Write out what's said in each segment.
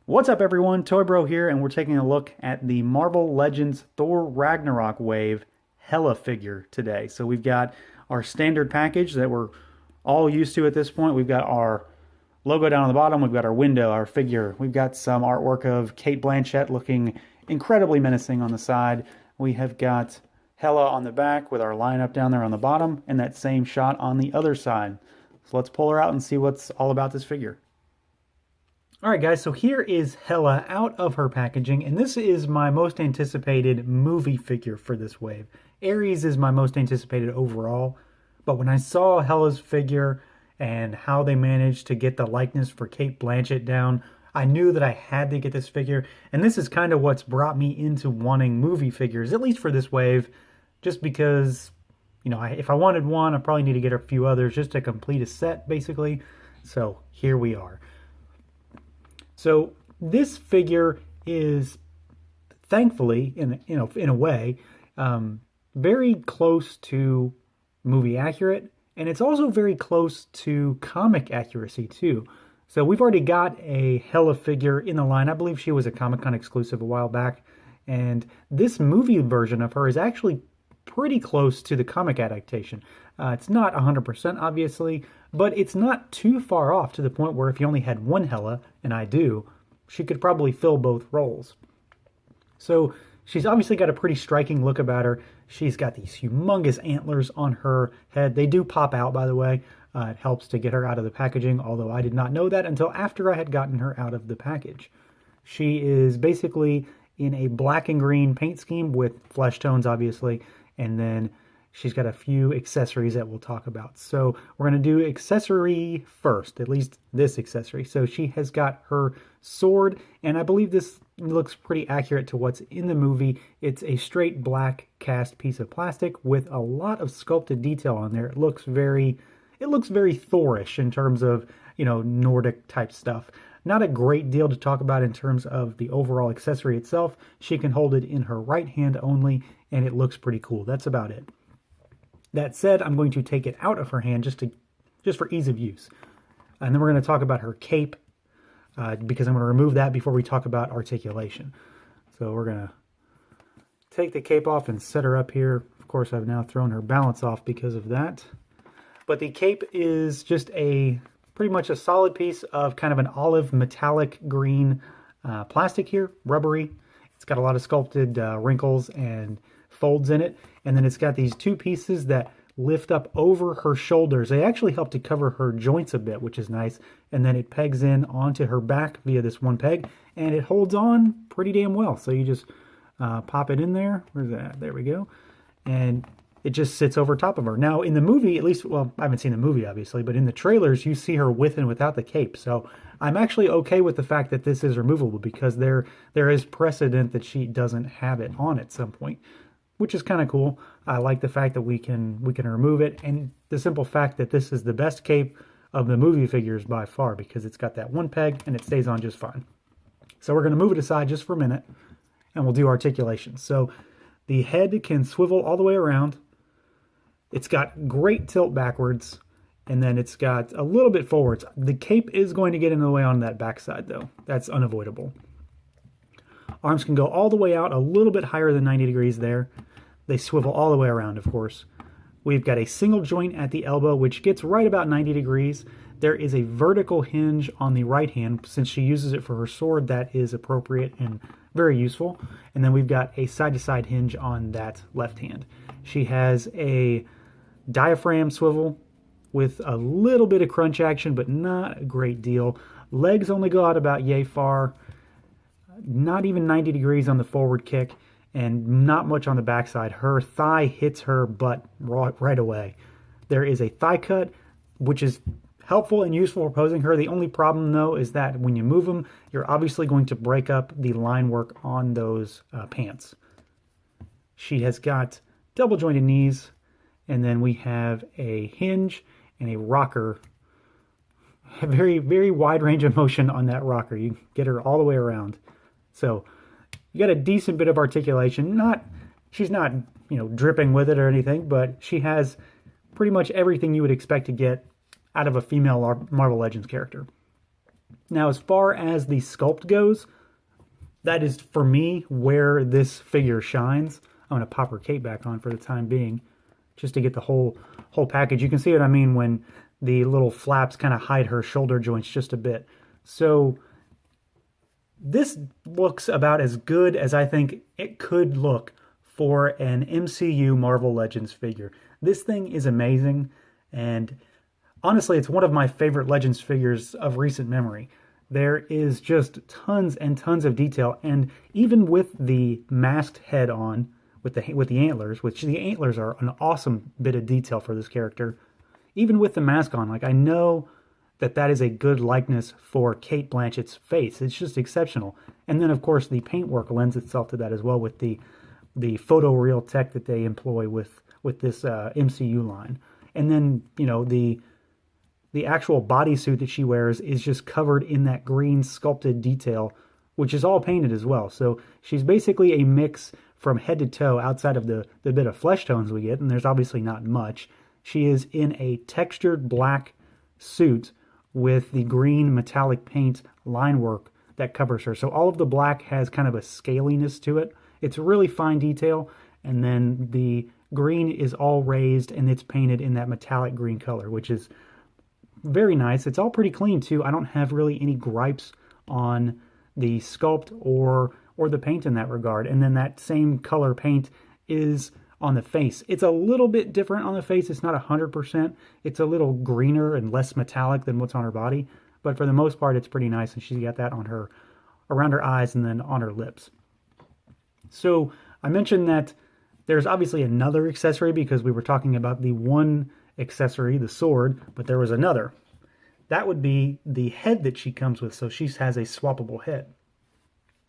What's up, everyone? Toy Bro here, and we're taking a look at the Marvel Legends Thor Ragnarok Wave HELA figure today. So we've got our standard package that we're all used to at this point. We've got our logo down on the bottom. We've got our window, our figure. We've got some artwork of Cate Blanchett looking incredibly menacing on the side. We have got HELA on the back with our lineup down there on the bottom, and that same shot on the other side. So let's pull her out and see what's all about this figure. Alright guys, so here is HELA out of her packaging, and this is my most anticipated movie figure for this wave. Ares is my most anticipated overall, but when I saw HELA's figure and how they managed to get the likeness for Cate Blanchett down, I knew that I had to get this figure, and this is kind of what's brought me into wanting movie figures, at least for this wave, just because, you know, if I wanted one, I probably need to get a few others just to complete a set, basically. So here we are. So this figure is, thankfully, in a way, very close to movie accurate, and it's also very close to comic accuracy too. So we've already got a HELA figure in the line. I believe she was a Comic-Con exclusive a while back, and this movie version of her is actually pretty close to the comic adaptation. It's not 100% obviously, but it's not too far off to the point where if you only had one HELA, and I do, she could probably fill both roles. So she's obviously got a pretty striking look about her. She's got these humongous antlers on her head. They do pop out, by the way. It helps to get her out of the packaging, although I did not know that until after I had gotten her out of the package. She is basically in a black and green paint scheme with flesh tones, obviously, and then she's got a few accessories that we'll talk about. So we're going to do accessory first, at least this accessory. So she has got her sword, and I believe this looks pretty accurate to what's in the movie. It's a straight black cast piece of plastic with a lot of sculpted detail on there. It looks very Thorish in terms of, you know, Nordic type stuff. Not a great deal to talk about in terms of the overall accessory itself. She can hold it in her right hand only, and it looks pretty cool. That's about it. That said, I'm going to take it out of her hand just for ease of use. And then we're going to talk about her cape, because I'm going to remove that before we talk about articulation. So we're going to take the cape off and set her up here. Of course, I've now thrown her balance off because of that. But the cape is just pretty much a solid piece of kind of an olive metallic green plastic here, rubbery. It's got a lot of sculpted wrinkles and folds in it, and then it's got these two pieces that lift up over her shoulders. They actually help to cover her joints a bit, which is nice, and then it pegs in onto her back via this one peg, and it holds on pretty damn well. So you just pop it in there. Where's that? There we go. And it just sits over top of her. Now, in the movie, at least, well, I haven't seen the movie, obviously, but in the trailers, you see her with and without the cape. So I'm actually okay with the fact that this is removable because there is precedent that she doesn't have it on at some point, which is kind of cool. I like the fact that we can remove it, and the simple fact that this is the best cape of the movie figures by far because it's got that one peg and it stays on just fine. So we're going to move it aside just for a minute, and we'll do articulation. So the head can swivel all the way around. It's got great tilt backwards, and then it's got a little bit forwards. The cape is going to get in the way on that backside, though. That's unavoidable. Arms can go all the way out, a little bit higher than 90 degrees there. They swivel all the way around, of course. We've got a single joint at the elbow, which gets right about 90 degrees. There is a vertical hinge on the right hand. Since she uses it for her sword, that is appropriate and very useful. And then we've got a side-to-side hinge on that left hand. She has a diaphragm swivel with a little bit of crunch action, but not a great deal. Legs only go out about yay far. Not even 90 degrees on the forward kick, and not much on the backside. Her thigh hits her butt right away. There is a thigh cut, which is helpful and useful for posing her. The only problem, though, is that when you move them, you're obviously going to break up the line work on those pants. She has got double jointed knees, and then we have a hinge and a rocker. A very, very wide range of motion on that rocker. You get her all the way around. So you got a decent bit of articulation. She's not, you know, dripping with it or anything, but she has pretty much everything you would expect to get out of a female Marvel Legends character. Now, as far as the sculpt goes, that is, for me, where this figure shines. I'm going to pop her cape back on for the time being, just to get the whole package. You can see what I mean when the little flaps kind of hide her shoulder joints just a bit. So this looks about as good as I think it could look for an MCU Marvel Legends figure. This thing is amazing, and honestly, it's one of my favorite Legends figures of recent memory. There is just tons and tons of detail, and even with the masked head on, with the antlers, which the antlers are an awesome bit of detail for this character, even with the mask on, like, I know that is a good likeness for Cate Blanchett's face. It's just exceptional. And then, of course, the paintwork lends itself to that as well with the photoreal tech that they employ with this MCU line. And then, you know, the actual bodysuit that she wears is just covered in that green sculpted detail, which is all painted as well. So she's basically a mix from head to toe outside of the bit of flesh tones we get, and there's obviously not much. She is in a textured black suit with the green metallic paint line work that covers her. So all of the black has kind of a scaliness to it. It's really fine detail, and then the green is all raised and it's painted in that metallic green color, which is very nice. It's all pretty clean too. I don't have really any gripes on the sculpt or the paint in that regard. And then that same color paint is on the face. It's a little bit different on the face. It's not 100%. It's a little greener and less metallic than what's on her body. But for the most part, it's pretty nice. And she's got that on her, around her eyes and then on her lips. So I mentioned that there's obviously another accessory because we were talking about the one accessory, the sword, but there was another. That would be the head that she comes with. So she has a swappable head.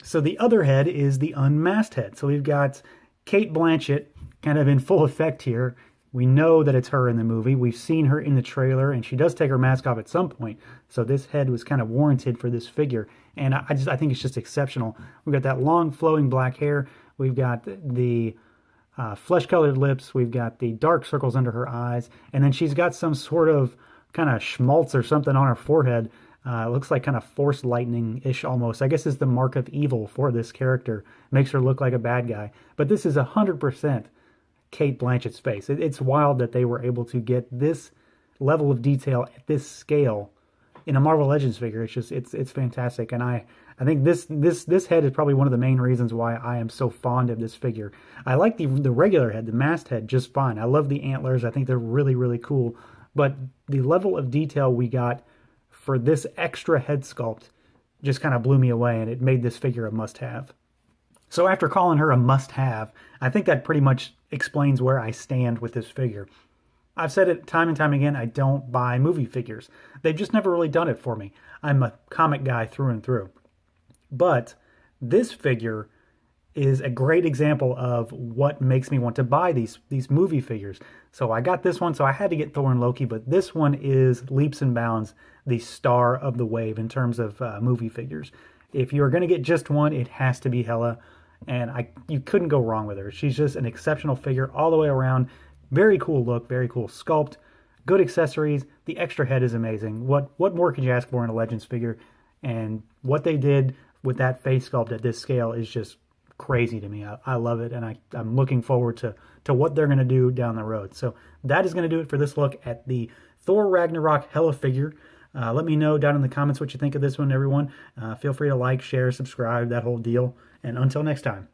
So the other head is the unmasked head. So we've got Cate Blanchett kind of in full effect here. We know that it's her in the movie. We've seen her in the trailer, and she does take her mask off at some point. So this head was kind of warranted for this figure, and I think it's just exceptional. We've got that long flowing black hair. We've got the flesh-colored lips. We've got the dark circles under her eyes, and then she's got some sort of kind of schmaltz or something on her forehead. It looks like kind of force lightning-ish almost. I guess it's the mark of evil for this character. Makes her look like a bad guy. But this is 100% Cate Blanchett's face. It's wild that they were able to get this level of detail at this scale in a Marvel Legends figure. It's fantastic. And I think this head is probably one of the main reasons why I am so fond of this figure. I like the regular head, the masked head, just fine. I love the antlers. I think they're really, really cool. But the level of detail we got for this extra head sculpt just kind of blew me away, and it made this figure a must-have. So after calling her a must-have, I think that pretty much explains where I stand with this figure. I've said it time and time again, I don't buy movie figures. They've just never really done it for me. I'm a comic guy through and through. But this figure is a great example of what makes me want to buy these movie figures. So I got this one, so I had to get Thor and Loki, but this one is leaps and bounds the star of the wave in terms of movie figures. If you're going to get just one, it has to be Hela, and you couldn't go wrong with her. She's just an exceptional figure all the way around. Very cool look, very cool sculpt, good accessories. The extra head is amazing. What more could you ask for in a Legends figure? And what they did with that face sculpt at this scale is just crazy to me. I love it, and I'm looking forward to what they're going to do down the road. So that is going to do it for this look at the Thor Ragnarok Hela figure. Let me know down in the comments what you think of this one, everyone. Feel free to like, share, subscribe, that whole deal. And until next time.